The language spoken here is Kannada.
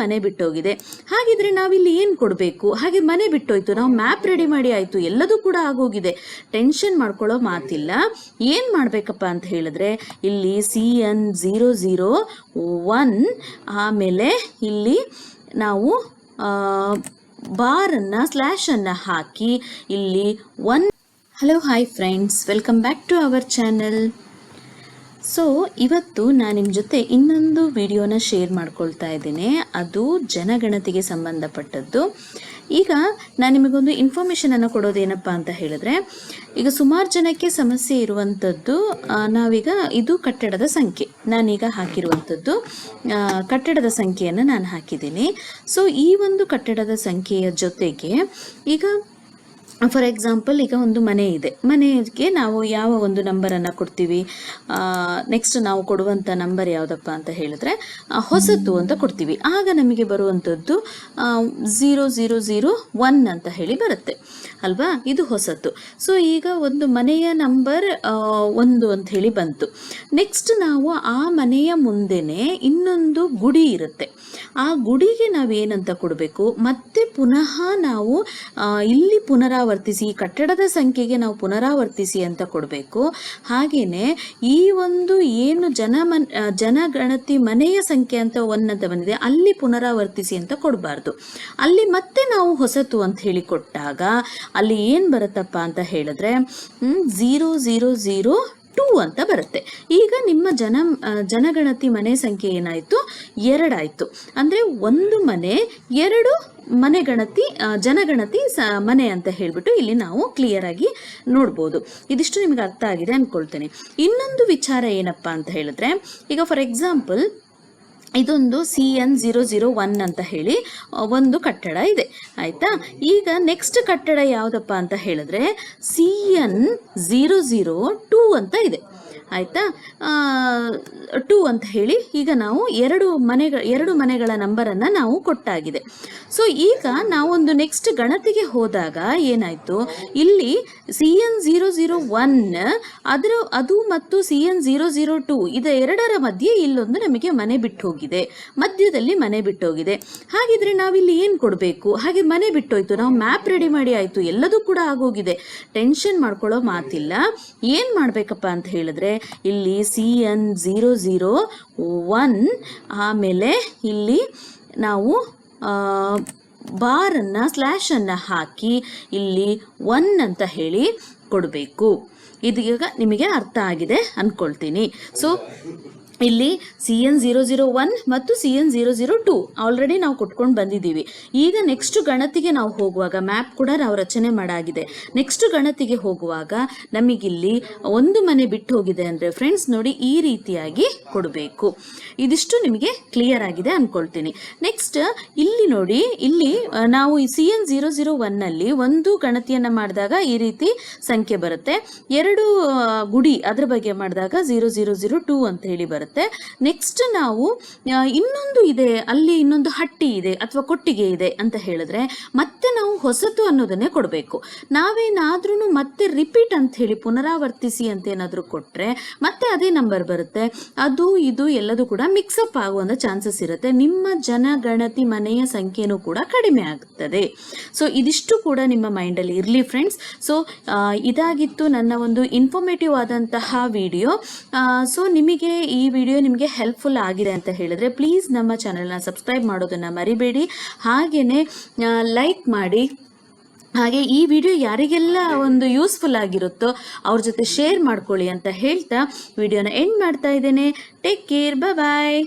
ಮನೆ ಬಿಟ್ಟೋಗಿದೆ. ಹಾಗಿದ್ರೆ ನಾವಿಲ್ಲಿ ಏನು ಕೊಡಬೇಕು? ಹಾಗೆ ಮನೆ ಬಿಟ್ಟೋಯ್ತು, ನಾವು ಮ್ಯಾಪ್ ರೆಡಿ ಮಾಡಿ ಆಯಿತು, ಎಲ್ಲದೂ ಕೂಡ ಆಗೋಗಿದೆ, ಟೆನ್ಷನ್ ಮಾಡ್ಕೊಳ್ಳೋ ಮಾತಿಲ್ಲ. ಏನು ಮಾಡಬೇಕಪ್ಪ ಅಂತ ಹೇಳಿದ್ರೆ ಇಲ್ಲಿ CN001 ಆಮೇಲೆ ಇಲ್ಲಿ ನಾವು ಬಾರನ್ನು ಸ್ಲ್ಯಾಶನ್ನು ಹಾಕಿ ಇಲ್ಲಿ 1. Hello hi friends, welcome back to our channel. So ಇವತ್ತು ನಾನು ನಿಮ್ಮ ಜೊತೆ ಇನ್ನೊಂದು ವಿಡಿಯೋನ ಶೇರ್ ಮಾಡ್ಕೊಳ್ತಾ ಇದ್ದೀನಿ. ಅದು ಜನಗಣತಿಗೆ ಸಂಬಂಧಪಟ್ಟದ್ದು. ಈಗ ನಾನು ನಿಮಗೊಂದು ಇನ್ಫಾರ್ಮೇಷನನ್ನು ಕೊಡೋದೇನಪ್ಪ ಅಂತ ಹೇಳಿದ್ರೆ, ಈಗ ಸುಮಾರು ಜನಕ್ಕೆ ಸಮಸ್ಯೆ ಇರುವಂಥದ್ದು, ನಾವೀಗ ಇದು ಕಟ್ಟಡದ ಸಂಖ್ಯೆ, ನಾನೀಗ ಹಾಕಿರುವಂಥದ್ದು ಕಟ್ಟಡದ ಸಂಖ್ಯೆಯನ್ನು ನಾನು ಹಾಕಿದ್ದೀನಿ. ಸೊ ಈ ಒಂದು ಕಟ್ಟಡದ ಸಂಖ್ಯೆಯ ಜೊತೆಗೆ ಈಗ ಫಾರ್ ಎಕ್ಸಾಂಪಲ್ ಈಗ ಒಂದು ಮನೆ ಇದೆ, ಮನೆಗೆ ನಾವು ಯಾವ ಒಂದು ನಂಬರನ್ನು ಕೊಡ್ತೀವಿ? ನೆಕ್ಸ್ಟ್ ನಾವು ಕೊಡುವಂಥ ನಂಬರ್ ಯಾವುದಪ್ಪ ಅಂತ ಹೇಳಿದ್ರೆ ಹೊಸತು ಅಂತ ಕೊಡ್ತೀವಿ. ಆಗ ನಮಗೆ ಬರುವಂಥದ್ದು 0001 ಅಂತ ಹೇಳಿ ಬರುತ್ತೆ ಅಲ್ವಾ, ಇದು ಹೊಸತು. ಸೊ ಈಗ ಒಂದು ಮನೆಯ ನಂಬರ್ 1 ಅಂತ ಹೇಳಿ ಬಂತು. ನೆಕ್ಸ್ಟ್ ನಾವು ಆ ಮನೆಯ ಮುಂದೆನೇ ಇನ್ನೊಂದು ಗುಡಿ ಇರುತ್ತೆ, ಆ ಗುಡಿಗೆ ನಾವೇನಂತ ಕೊಡಬೇಕು? ಮತ್ತೆ ಪುನಃ ನಾವು ಇಲ್ಲಿ ಪುನರಾವರ್ತಿಸಿ, ಕಟ್ಟಡದ ಸಂಖ್ಯೆಗೆ ನಾವು ಪುನರಾವರ್ತಿಸಿ ಅಂತ ಕೊಡಬೇಕು. ಹಾಗೆಯೇ ಈ ಒಂದು ಏನು ಜನಗಣತಿ ಮನೆಯ ಸಂಖ್ಯೆ ಅಂತ 1 ಅಂತ ಬಂದಿದೆ, ಅಲ್ಲಿ ಪುನರಾವರ್ತಿಸಿ ಅಂತ ಕೊಡಬಾರ್ದು. ಅಲ್ಲಿ ಮತ್ತೆ ನಾವು ಹೊಸತು ಅಂತ ಹೇಳಿ ಕೊಟ್ಟಾಗ ಅಲ್ಲಿ ಏನು ಬರುತ್ತಪ್ಪ ಅಂತ ಹೇಳಿದ್ರೆ 0002 ಅಂತ ಬರುತ್ತೆ. ಈಗ ನಿಮ್ಮ ಜನಗಣತಿ ಮನೆ ಸಂಖ್ಯೆ ಏನಾಯಿತು? 2 ಆಯಿತು. ಅಂದರೆ ಒಂದು ಮನೆ 2 ಮನೆಗಣತಿ ಜನಗಣತಿ ಮನೆ ಅಂತ ಹೇಳಿಬಿಟ್ಟು ಇಲ್ಲಿ ನಾವು ಕ್ಲಿಯರ್ ಆಗಿ ನೋಡ್ಬೋದು. ಇದಿಷ್ಟು ನಿಮಗೆ ಅರ್ಥ ಆಗಿದೆ ಅಂದ್ಕೊಳ್ತೇನೆ. ಇನ್ನೊಂದು ವಿಚಾರ ಏನಪ್ಪ ಅಂತ ಹೇಳಿದ್ರೆ, ಈಗ ಫಾರ್ ಎಕ್ಸಾಂಪಲ್ ಇದೊಂದು CN001 ಅಂತ ಹೇಳಿ ಒಂದು ಕಟ್ಟಡ ಇದೆ, ಆಯಿತಾ? ಈಗ ನೆಕ್ಸ್ಟ್ ಕಟ್ಟಡ ಯಾವುದಪ್ಪ ಅಂತ ಹೇಳಿದ್ರೆ CN002 ಅಂತ ಇದೆ, ಆಯಿತಾ? 2 ಅಂತ ಹೇಳಿ ಈಗ ನಾವು ಎರಡು ಮನೆಗಳ ನಂಬರನ್ನು ನಾವು ಕೊಟ್ಟಾಗಿದೆ. ಸೊ ಈಗ ನಾವೊಂದು ನೆಕ್ಸ್ಟ್ ಗಣತಿಗೆ ಹೋದಾಗ ಏನಾಯಿತು, ಇಲ್ಲಿ CN001 ಅದು ಮತ್ತು CN002 ಇದೆರಡರ ಮಧ್ಯೆ ಇಲ್ಲೊಂದು ನಮಗೆ ಮನೆ ಬಿಟ್ಟು ಹೋಗಿದೆ, ಮಧ್ಯದಲ್ಲಿ ಮನೆ ಬಿಟ್ಟೋಗಿದೆ. ಹಾಗಿದ್ರೆ ನಾವಿಲ್ಲಿ ಏನು ಕೊಡಬೇಕು? ಹಾಗೆ ಮನೆ ಬಿಟ್ಟೋಯ್ತು, ನಾವು ಮ್ಯಾಪ್ ರೆಡಿ ಮಾಡಿ ಆಯಿತು, ಎಲ್ಲದೂ ಕೂಡ ಆಗೋಗಿದೆ, ಟೆನ್ಷನ್ ಮಾಡ್ಕೊಳ್ಳೋ ಮಾತಿಲ್ಲ. ಏನು ಮಾಡಬೇಕಪ್ಪ ಅಂತ ಹೇಳಿದ್ರೆ ಇಲ್ಲಿ CN001 ಆಮೇಲೆ ಇಲ್ಲಿ ನಾವು ಬಾರನ್ನು ಸ್ಲ್ಯಾಶನ್ನು ಹಾಕಿ ಇಲ್ಲಿ 1 ಅಂತ ಹೇಳಿ ಕೊಡಬೇಕು. ಇದೀಗ ನಿಮಗೆ ಅರ್ಥ ಆಗಿದೆ ಅಂದ್ಕೊಳ್ತೀನಿ. ಸೊ ಇಲ್ಲಿ CN001 ಮತ್ತು CN002 ಆಲ್ರೆಡಿ ನಾವು ಕೊಟ್ಕೊಂಡು ಬಂದಿದ್ದೀವಿ. ಈಗ ನೆಕ್ಸ್ಟ್ ಗಣತಿಗೆ ನಾವು ಹೋಗುವಾಗ ಮ್ಯಾಪ್ ಕೂಡ ನಾವು ರಚನೆ ಮಾಡಾಗಿದೆ. ನೆಕ್ಸ್ಟ್ ಗಣತಿಗೆ ಹೋಗುವಾಗ ನಮಗಿಲ್ಲಿ ಒಂದು ಮನೆ ಬಿಟ್ಟು ಹೋಗಿದೆ ಅಂದರೆ ಫ್ರೆಂಡ್ಸ್ ನೋಡಿ ಈ ರೀತಿಯಾಗಿ ಕೊಡಬೇಕು. ಇದಿಷ್ಟು ನಿಮಗೆ ಕ್ಲಿಯರ್ ಆಗಿದೆ ಅಂದ್ಕೊಳ್ತೀನಿ. ನೆಕ್ಸ್ಟ್ ಇಲ್ಲಿ ನೋಡಿ, ಇಲ್ಲಿ ನಾವು ಈ CN001ನಲ್ಲಿ ಒಂದು ಗಣತಿಯನ್ನು ಮಾಡಿದಾಗ ಈ ರೀತಿ ಸಂಖ್ಯೆ ಬರುತ್ತೆ, 2 ಗುಡಿ ಅದರ ಬಗ್ಗೆ ಮಾಡಿದಾಗ 0002 ಅಂತ ಹೇಳಿ ಬರುತ್ತೆ. ನೆಕ್ಸ್ಟ್ ನಾವು ಇನ್ನೊಂದು ಇದೆ, ಅಲ್ಲಿ ಇನ್ನೊಂದು ಹಟ್ಟಿ ಇದೆ ಅಥವಾ ಕೊಟ್ಟಿಗೆ ಇದೆ ಅಂತ ಹೇಳಿದ್ರೆ ಮತ್ತೆ ನಾವು ಹೊಸತು ಅನ್ನೋದನ್ನೇ ಕೊಡಬೇಕು. ನಾವೇನಾದ್ರೂ ಮತ್ತೆ ರಿಪೀಟ್ ಅಂತ ಹೇಳಿ ಪುನರಾವರ್ತಿಸಿ ಅಂತ ಏನಾದರೂ ಕೊಟ್ಟರೆ ಮತ್ತೆ ಅದೇ ನಂಬರ್ ಬರುತ್ತೆ. ಅದು ಇದು ಎಲ್ಲದೂ ಕೂಡ ಮಿಕ್ಸಪ್ ಆಗುವಂಥ ಚಾನ್ಸಸ್ ಇರುತ್ತೆ. ನಿಮ್ಮ ಜನಗಣತಿ ಮನೆಯ ಸಂಖ್ಯೆನೂ ಕೂಡ ಕಡಿಮೆ ಆಗುತ್ತದೆ. ಸೊ ಇದಿಷ್ಟು ಕೂಡ ನಿಮ್ಮ ಮೈಂಡಲ್ಲಿ ಇರಲಿ ಫ್ರೆಂಡ್ಸ್. ಸೊ ಇದಾಗಿತ್ತು ನನ್ನ ಒಂದು ಇನ್ಫಾರ್ಮೇಟಿವ್ ಆದಂತಹ ವಿಡಿಯೋ. ಸೊ ನಿಮಗೆ ಈ ವಿಡಿಯೋ ನಿಮಗೆ ಹೆಲ್ಪ್ಫುಲ್ ಆಗಿದೆ ಅಂತ ಹೇಳಿದ್ರೆ ಪ್ಲೀಸ್ ನಮ್ಮ ಚಾನಲ್ನ ಸಬ್ಸ್ಕ್ರೈಬ್ ಮಾಡೋದನ್ನು ಮರಿಬೇಡಿ, ಹಾಗೆಯೇ ಲೈಕ್ ಮಾಡಿ. ಹಾಗೆ ಈ ವಿಡಿಯೋ ಯಾರಿಗೆಲ್ಲ ಒಂದು ಯೂಸ್ಫುಲ್ ಆಗಿರುತ್ತೋ ಅವ್ರ ಜೊತೆ ಶೇರ್ ಮಾಡ್ಕೊಳ್ಳಿ ಅಂತ ಹೇಳ್ತಾ ವಿಡಿಯೋನ ಎಂಡ್ ಮಾಡ್ತಾ ಇದ್ದೇನೆ. ಟೇಕ್ ಕೇರ್, ಬಾಯ್.